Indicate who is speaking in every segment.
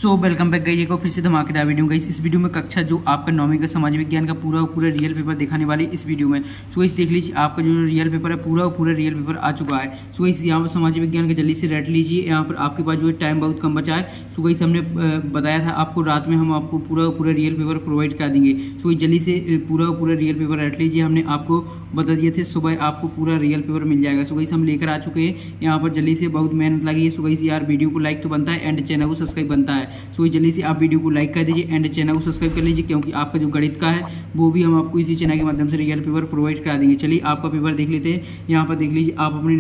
Speaker 1: Welcome back guys, एक और फिर से धमाकेदार वीडियो गाइस। इस वीडियो में कक्षा जो आपका 9वीं का समाज विज्ञान का पूरा रियल पेपर दिखाने वाली इस वीडियो में। सो गाइस देख लीजिए, आपका जो रियल पेपर है पूरा रियल पेपर आ चुका है। सो गाइस यहाँ पर समाज विज्ञान का जल्दी से रट लीजिए। यहाँ पर आपके पास जो है टाइम बहुत कम बचा है। सो गाइस हमने बताया था आपको रात में हम आपको पूरा रियल पेपर प्रोवाइड कर देंगे। सो जल्दी से पूरा रियल पेपर रट लीजिए। हमने आपको बता दिए थे सुबह आपको पूरा रियल पेपर मिल जाएगा। सो गाइस हम लेकर आ चुके हैं यहाँ पर, जल्दी से बहुत मेहनत लगी है। सो गाइस यार वीडियो को लाइक तो बनता है एंड चैनल को सब्सक्राइब बनता है। सो जल्दी से आप वीडियो को लाइक कर दीजिए एंड चैनल को सब्सक्राइब कर लीजिए, क्योंकि आपका जो गणित का है वो भी हम आपको इसी चैनल के माध्यम से रियल पेपर प्रोवाइड करा देंगे। चलिए आपका पेपर देख लेते हैं। यहाँ पर देख लीजिए, आप अपने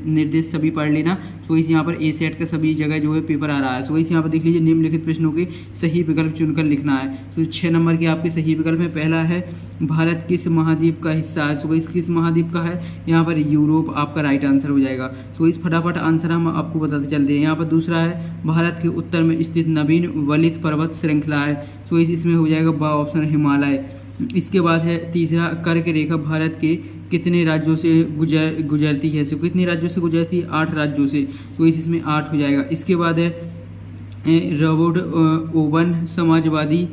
Speaker 1: निर्देश सभी पढ़ लेना। सो इस यहाँ पर ए सेट का सभी जगह जो है पेपर आ रहा है। सो इस यहाँ पर देख लीजिए, निम्नलिखित प्रश्नों के सही विकल्प चुनकर लिखना है। तो 6 नंबर के आपके सही विकल्प में पहला है भारत किस महाद्वीप का हिस्सा है। सो इस किस महाद्वीप का है, यहाँ पर यूरोप आपका राइट आंसर हो जाएगा। सो इस फटाफट आंसर हम आपको बताते चलते हैं। यहाँ पर दूसरा है भारत के उत्तर में स्थित नवीन वलित पर्वत श्रृंखला है। सो इसमें हो जाएगा बा ऑप्शन हिमालय। इसके बाद है तीसरा कर्क रेखा भारत के कितने राज्यों से गुजरती है। सो कितने राज्यों से गुजरती है, 8 राज्यों से। तो इसमें 8 हो जाएगा। इसके बाद है रॉबर्ट ओवन समाजवादी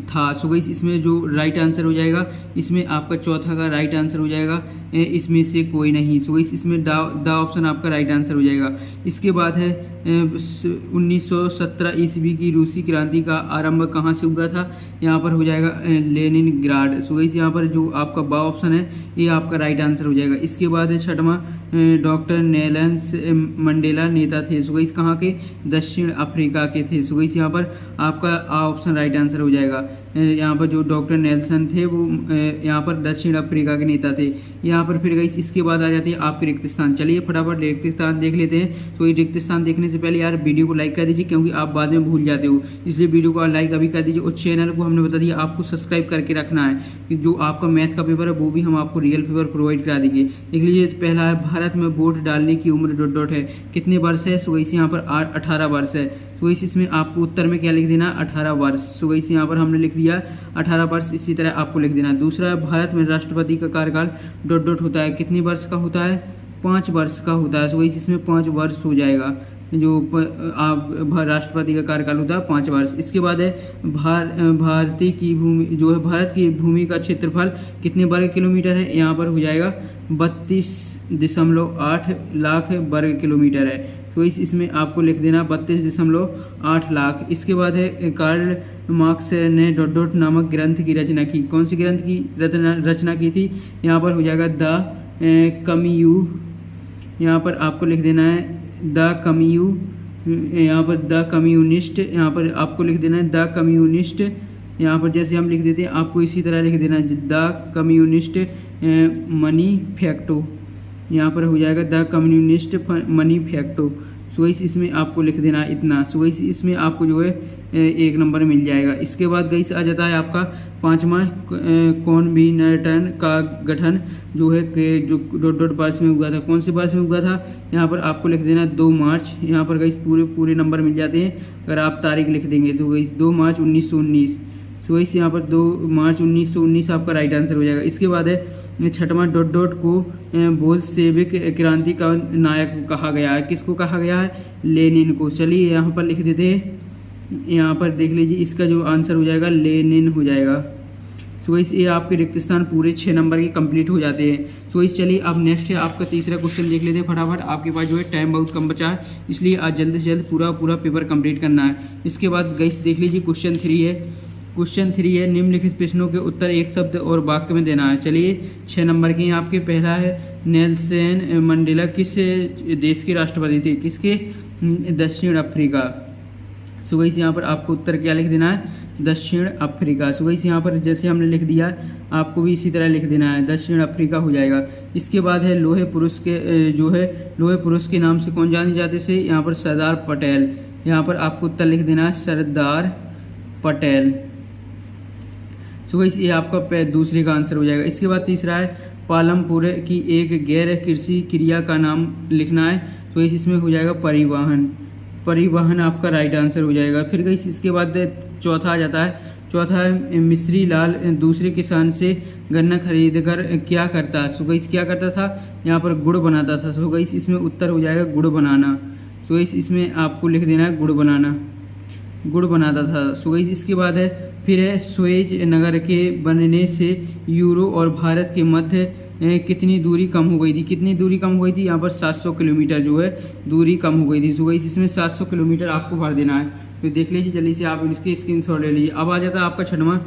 Speaker 1: था। सो गाइस इसमें जो राइट आंसर हो जाएगा, इसमें आपका चौथा का राइट आंसर हो जाएगा, इसमें से कोई नहीं। सो गाइस इसमें दा ऑप्शन आपका राइट आंसर हो जाएगा। इसके बाद है 1917 ईस्वी की रूसी क्रांति का आरंभ कहाँ से हुआ था, यहाँ पर हो जाएगा लेनिनग्राड। सो गाइस यहाँ पर जो आपका बा ऑप्शन है ये आपका राइट आंसर हो जाएगा। इसके बाद है छठवां डॉक्टर नेल्सन मंडेला नेता थे। सो गाइस कहाँ के, दक्षिण अफ्रीका के थे। सो गाइस यहाँ पर आपका आ ऑप्शन राइट आंसर हो जाएगा। यहाँ पर जो डॉक्टर नेल्सन थे वो यहाँ पर दक्षिण अफ्रीका के नेता थे। यहाँ पर फिर गाइस इसके बाद आ जाते हैं आपके रिक्त स्थान। चलिए फटाफट रिक्त स्थान देख लेते हैं। तो ये रिक्त स्थान देखने से पहले यार वीडियो को लाइक कर दीजिए, क्योंकि आप बाद में भूल जाते हो, इसलिए वीडियो को लाइक अभी कर दीजिए। और चैनल को हमने बता दिया आपको सब्सक्राइब करके रखना है, कि जो आपका मैथ का पेपर है वो भी हम आपको रियल पेपर प्रोवाइड करा देंगे। देख लीजिए, पहला है भारत में वोट डालने की उम्र ... है, कितने वर्ष है। सो गाइस यहाँ पर 18 वर्ष है। तो इसमें आपको उत्तर में क्या लिख देना, 18 वर्ष। सो गाइस यहाँ पर हमने लिख दिया 18 वर्ष, इसी तरह आपको लिख देना। दूसरा है भारत में राष्ट्रपति का कार्यकाल ... होता है, कितने वर्ष का होता है, 5 वर्ष का होता है। सो गाइस इसमें 5 वर्ष हो जाएगा। जो आप राष्ट्रपति का कार्यकाल होता है 5 वर्ष। इसके बाद है भारतीय की भूमि जो है, भारत की भूमि का क्षेत्रफल कितने वर्ग किलोमीटर है, यहाँ पर हो जाएगा 32.8 लाख वर्ग किलोमीटर है। तो इसमें आपको लिख देना 32.8 लाख। इसके बाद है कार्ल मार्क्स ने ... नामक ग्रंथ की रचना की। कौन सी ग्रंथ की रचना की थी, यहाँ पर हो जाएगा द कम्यू। यहाँ पर आपको लिख देना है द कम्यू, यहाँ पर द कम्युनिस्ट, यहाँ पर आपको लिख देना है द कम्युनिस्ट। यहाँ पर जैसे हम लिख देते हैं आपको इसी तरह लिख देना है द कम्युनिस्ट मैनिफेस्टो। यहाँ पर हो जाएगा द कम्युनिस्ट मैनिफेस्टो। सो इसमें आपको लिख देना इतना। सो इसमें आपको जो है 1 नंबर मिल जाएगा। इसके बाद गाइस आ जाता है आपका 5वां कॉन्बिनेटन का गठन जो है जो ... वर्ष में हुआ था। कौन से वर्ष में हुआ था, यहाँ पर आपको लिख देना 2 मार्च। यहाँ पर गाइस पूरे नंबर मिल जाते हैं अगर आप तारीख लिख देंगे। तो गाइस 2 मार्च 1919। सो गाइस यहाँ पर 2 मार्च 1919 आपका राइट आंसर हो जाएगा। इसके बाद है 6वां ... को बोल्शेविक क्रांति का नायक कहा गया है। किसको कहा गया है, लेनिन को। चलिए यहाँ पर लिख देते हैं, यहाँ पर देख लीजिए इसका जो आंसर हो जाएगा लेनिन हो जाएगा। सो इस ये आपके रिक्त स्थान पूरे 6 नंबर के कंप्लीट हो जाते हैं। सो इस चलिए अब नेक्स्ट है आपका तीसरा क्वेश्चन देख लेते हैं फटाफट। आपके पास जो है टाइम बहुत कम बचा है, इसलिए आज जल्द से जल्द पूरा पेपर कंप्लीट करना है। इसके बाद गाइस देख लीजिए क्वेश्चन 3 है निम्नलिखित प्रश्नों के उत्तर एक शब्द और वाक्य में देना है। चलिए 6 नंबर के आपके पहला है नेल्सन मंडेला किस देश के राष्ट्रपति थे, किसके, दक्षिण अफ्रीका। सो गाइस यहाँ पर आपको उत्तर क्या लिख देना है, दक्षिण अफ्रीका। सो गाइस यहाँ पर जैसे हमने लिख दिया आपको भी इसी तरह लिख देना है, दक्षिण अफ्रीका हो जाएगा। इसके बाद है लोहे पुरुष के जो है लोहे पुरुष के नाम से कौन जाने जाते थे, यहाँ पर सरदार पटेल। यहाँ पर आपको उत्तर लिख देना है सरदार पटेल। सो गाइस ये आपका दूसरे का आंसर हो जाएगा। इसके बाद तीसरा है पालमपुर की एक गैर कृषि क्रिया का नाम लिखना है। तो इसमें हो जाएगा परिवहन आपका राइट आंसर हो जाएगा। फिर गाइस इसके बाद चौथा आ जाता है, चौथा है मिस्री लाल दूसरे किसान से गन्ना खरीद कर क्या करता। सो गाइस क्या करता था, यहाँ पर गुड़ बनाता था। सो गाइस इसमें उत्तर हो जाएगा गुड़ बनाना। सो गाइस इसमें आपको लिख देना है गुड़ बनाना। गुड़ बनाता था। सो गाइस इसके बाद है फिर है सुएज नगर के बनने से यूरो और भारत के मध्य कितनी दूरी कम हो गई थी। कितनी दूरी कम हो गई थी, यहाँ पर 700 किलोमीटर जो है दूरी कम हो गई थी। सो गाइस इसमें 700 किलोमीटर आपको भर देना है, तो देख लीजिए जल्दी से आप इसके स्क्रीनशॉट ले लीजिए। अब आ जाता है आपका छठवां,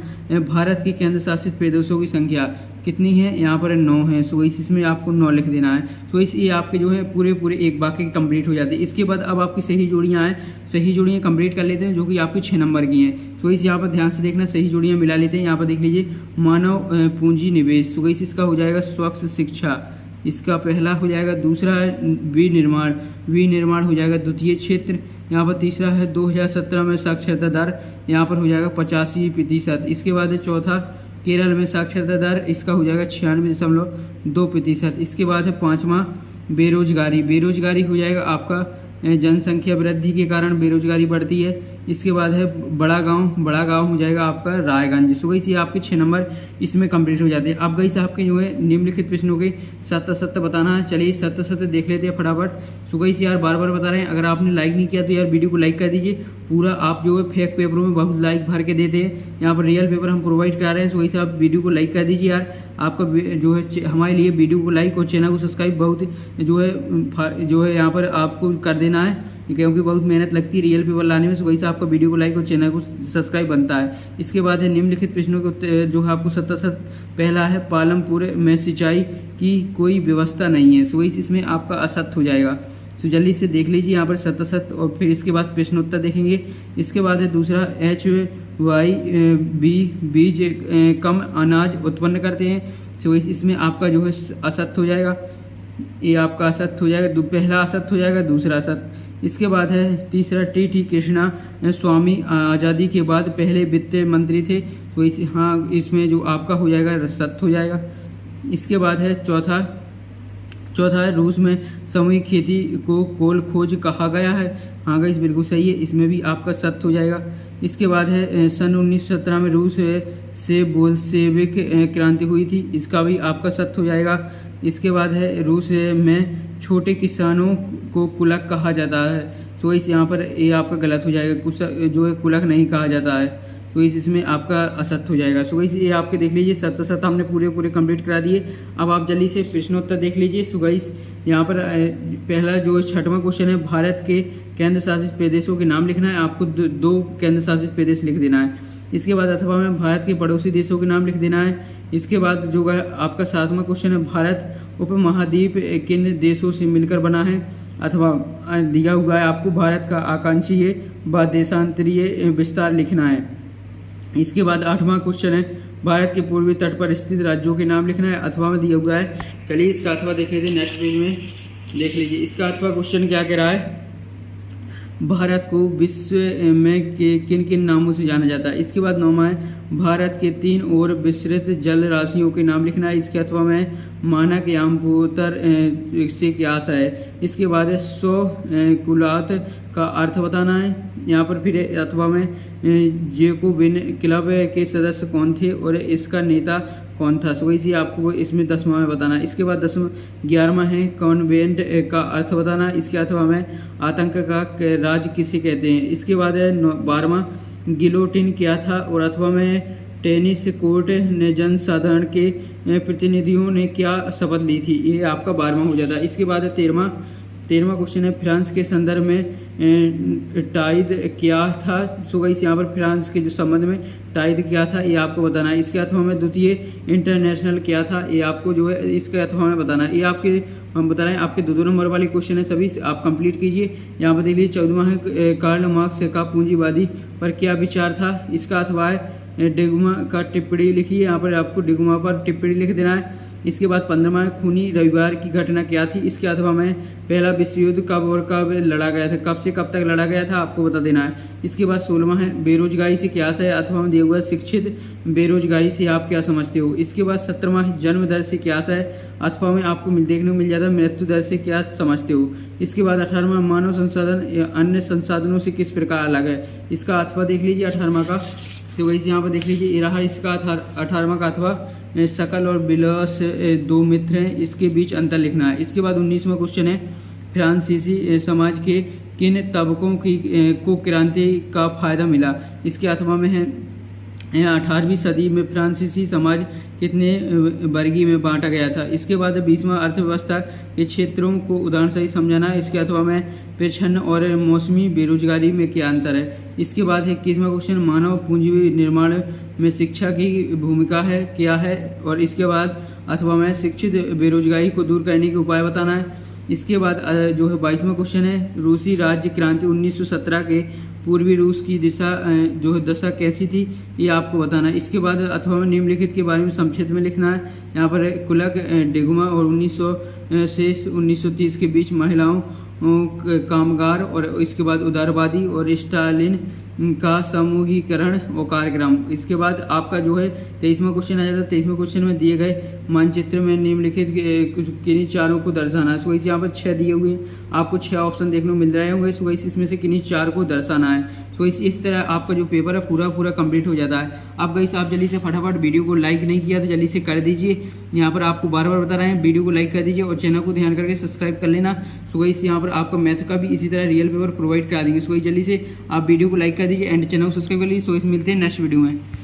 Speaker 1: भारत के केंद्र शासित प्रदेशों की संख्या कितनी है, यहाँ पर 9 है। सो गाइस इसमें आपको 9 लिख देना है। तो इस ये आपके जो है पूरे एक वाक्य कंप्लीट हो जाते हैं। इसके बाद अब आपकी सही जोड़ियाँ हैं, सही जोड़ियाँ कंप्लीट कर लेते हैं जो कि आपकी 6 नंबर की हैं। तो इस यहाँ पर ध्यान से देखना, सही जोड़ियाँ मिला लेते हैं। यहाँ पर देख लीजिए मानव पूंजी निवेश, तो गाइस इसका हो जाएगा स्वच्छ शिक्षा, इसका पहला हो जाएगा। दूसरा है विनिर्माण, विनिर्माण हो जाएगा द्वितीय क्षेत्र। यहाँ पर तीसरा है 2017 में साक्षरता दर, यहाँ पर हो जाएगा 85%। इसके बाद है चौथा केरल में साक्षरता दर, इसका हो जाएगा 96.2%। इसके बाद है पाँचवा बेरोजगारी, बेरोजगारी हो जाएगा आपका जनसंख्या वृद्धि के कारण बेरोजगारी बढ़ती है। इसके बाद है बड़ा गांव, बड़ा गांव हो जाएगा आपका रायगंज। सो गाइस ये आपके 6 नंबर इसमें कंप्लीट हो जाते हैं। अब गाइस आपके जो है निम्नलिखित प्रश्नों के सत्य बताना है। चलिए सत्य देख लेते हैं फटाफट। सो गाइस यार बार बार बता रहे हैं, अगर आपने लाइक नहीं किया तो यार वीडियो को लाइक कर दीजिए। पूरा आप जो है फेक पेपरों में बहुत लाइक भर के देते हैं, यहाँ पर रियल पेपर हम प्रोवाइड करा रहे हैं। सो गाइस आप वीडियो को लाइक कर दीजिए यार, आपका जो है हमारे लिए वीडियो को लाइक और चैनल को सब्सक्राइब बहुत जो है यहाँ पर आपको कर देना है, क्योंकि बहुत मेहनत लगती है रियल पेपर लाने में। सो वैसे आपका वीडियो को लाइक और चैनल को सब्सक्राइब बनता है। इसके बाद है निम्नलिखित प्रश्नों को जो है आपको सत्य पहला है पालमपुर में सिंचाई की कोई व्यवस्था नहीं है। सो वैसे इसमें आपका असत्य हो जाएगा। तो जल्दी से देख लीजिए यहाँ पर सत्य और फिर इसके बाद प्रश्नोत्तर देखेंगे। इसके बाद है दूसरा HYB बीज कम अनाज उत्पन्न करते हैं। तो इसमें आपका जो है असत्य हो जाएगा, ये आपका असत्य हो जाएगा, पहला असत्य हो जाएगा, दूसरा असत्य। इसके बाद है तीसरा TT कृष्णा स्वामी आज़ादी के बाद पहले वित्त मंत्री थे। तो इसमें जो आपका हो जाएगा सत्य हो जाएगा। इसके बाद है चौथा है रूस में सामूहिक खेती को कोल खोज कहा गया है। हाँ गाइस बिल्कुल सही है, इसमें भी आपका सत्य हो जाएगा। इसके बाद है सन 1917 में रूस से बोल्शेविक क्रांति हुई थी, इसका भी आपका सत्य हो जाएगा। इसके बाद है रूस में छोटे किसानों को कुलक कहा जाता है। तो इस यहाँ पर ये आपका गलत हो जाएगा, जो है कुलक नहीं कहा जाता है, तो इसमें आपका असत्य हो जाएगा। सो गाइस ये आपके देख लीजिए सत्य हमने पूरे कंप्लीट करा दिए। अब आप जल्दी से प्रश्नोत्तर देख लीजिए। सो गाइस यहाँ पर पहला जो 6वां क्वेश्चन है, भारत के केंद्र शासित प्रदेशों के नाम लिखना है। आपको 2 केंद्र शासित प्रदेश लिख देना है। इसके बाद अथवा में भारत के पड़ोसी देशों के नाम लिख देना है। इसके बाद जो है आपका 7वां क्वेश्चन है, भारत उपमहाद्वीप किन देशों से मिलकर बना है, अथवा दिया हुआ है आपको भारत का आकांक्षीय व देशांतरीय विस्तार लिखना है। इसके बाद 8वां क्वेश्चन है, भारत के पूर्वी तट पर स्थित राज्यों के नाम लिखना है, अथवा में दिया हुआ है। चलिए इसका अथवा देख लेते हैं, नेक्स्ट पेज में देख लीजिए। इसका अथवा क्वेश्चन क्या कह रहा है, भारत को विश्व में किन किन नामों से जाना जाता है। इसके बाद 9वां है, भारत के 3 और विस्तृत जल राशियों के नाम लिखना है। इसके अथवा में मानक यामपोतर से क्या आशा है। इसके बाद है 100 कुलात का अर्थ बताना है। यहाँ पर फिर अथवा में जेकोबिन क्लब के सदस्य कौन थे और इसका नेता कौन था। सो इसी आपको इसमें 10वां में बताना है। इसके बाद 11वां है कॉन्वेंट का अर्थ बताना। इसके अथवा में आतंक का राज किसे कहते हैं। इसके बाद है 12वां गिलोटिन क्या था और अथवा में टेनिस कोर्ट ने जनसाधारण के प्रतिनिधियों ने क्या शपथ ली थी। ये आपका 12वां हो जाता है। इसके बाद है 13वां क्वेश्चन है, फ्रांस के संदर्भ में टाइद क्या था। सो गाइस यहाँ पर फ्रांस के जो संबंध में टाइद क्या था ये आपको बताना है। इसके अथवा में द्वितीय इंटरनेशनल क्या था, ये आपको जो है इसके अथवा में बताना है। ये आपके हम बता रहे हैं आपके 2 नंबर वाले क्वेश्चन है, सभी आप कंप्लीट कीजिए। यहाँ पर देख लीजिए 14वां है, कार्ल मार्क्स का पूंजीवादी पर क्या विचार था। इसका अथवा है डिगमा का टिप्पणी लिखिए, यहाँ पर आपको डिगमा पर टिप्पणी लिख देना है। इसके बाद 15वां है, खूनी रविवार की घटना क्या थी। इसके अथवा में पहला विश्व युद्ध कब और कब लड़ा गया था, कब से कब तक लड़ा गया था आपको बता देना है। इसके बाद 16वां है, बेरोजगारी से क्या है, अथवा में दिया हुआ है शिक्षित बेरोजगारी से आप क्या समझते हो। इसके बाद 17वां है, जन्म दर से क्या है, अथवा में आपको देखने को मिल जाता है मृत्यु दर से क्या समझते हो। इसके बाद 18वां, मानव संसाधन अन्य संसाधनों से किस प्रकार अलग है। इसका अथवा देख लीजिए 18वां का। तो वैसे यहाँ पर देख लीजिए ये रहा इसका 18वां का अथवा, शकल और बिलस 2 मित्र हैं, इसके बीच अंतर लिखना है। इसके बाद 19वां क्वेश्चन है, फ्रांसीसी समाज के किन तबकों की को क्रांति का फायदा मिला। इसके अथवा में है 18वीं सदी में फ्रांसीसी समाज कितने वर्गीय में बांटा गया था। इसके बाद 20वां अर्थव्यवस्था के क्षेत्रों को उदाहरण सही समझाना है। इसके अथवा में प्रच्छन्न और मौसमी बेरोजगारी में क्या अंतर है। इसके बाद है 21वां क्वेश्चन, मानव पूंजी निर्माण में शिक्षा की भूमिका है क्या है। और इसके बाद अथवा में शिक्षित बेरोजगारी को दूर करने के उपाय बताना है। इसके बाद जो है 22वां क्वेश्चन है, रूसी राज्य क्रांति 1917 के पूर्वी रूस की दिशा जो है दशा कैसी थी, ये आपको बताना है। इसके बाद अथवा में निम्नलिखित के बारे में संक्षिप्त में लिखना है। यहाँ पर कुलक डेगुमा और 1900 से 1930 के बीच महिलाओं कामगार और इसके बाद उदारवादी और स्टालिन का समूहीकरण और कार्यक्रम। इसके बाद आपका जो है 23वां क्वेश्चन आ जाता है। 23वें क्वेश्चन में दिए गए मानचित्र में निम्नलिखित किन्हीं चारों को दर्शाना है। सो इस यहाँ पर 6 दिए हुए हैं, आपको 6 ऑप्शन देखने को मिल रहे होंगे। सो इसमें से किन्हीं 4 को दर्शाना है। सो इस तरह आपका जो पेपर है पूरा कंप्लीट हो जाता है। आप गाइस आप जल्दी से फटाफट वीडियो को लाइक नहीं किया तो जल्दी से कर दीजिए। यहाँ पर आपको बार बार बता रहे हैं, वीडियो को लाइक कर दीजिए और चैनल को ध्यान करके सब्सक्राइब कर लेना। सो गाइस यहाँ पर आपका मैथ का भी इसी तरह रियल पेपर प्रोवाइड करा देंगे। सो जल्दी से आप वीडियो को लाइक कर दीजिए एंड चैनल को सब्सक्राइब कर लीजिए। सो मिलते हैं नेक्स्ट वीडियो में।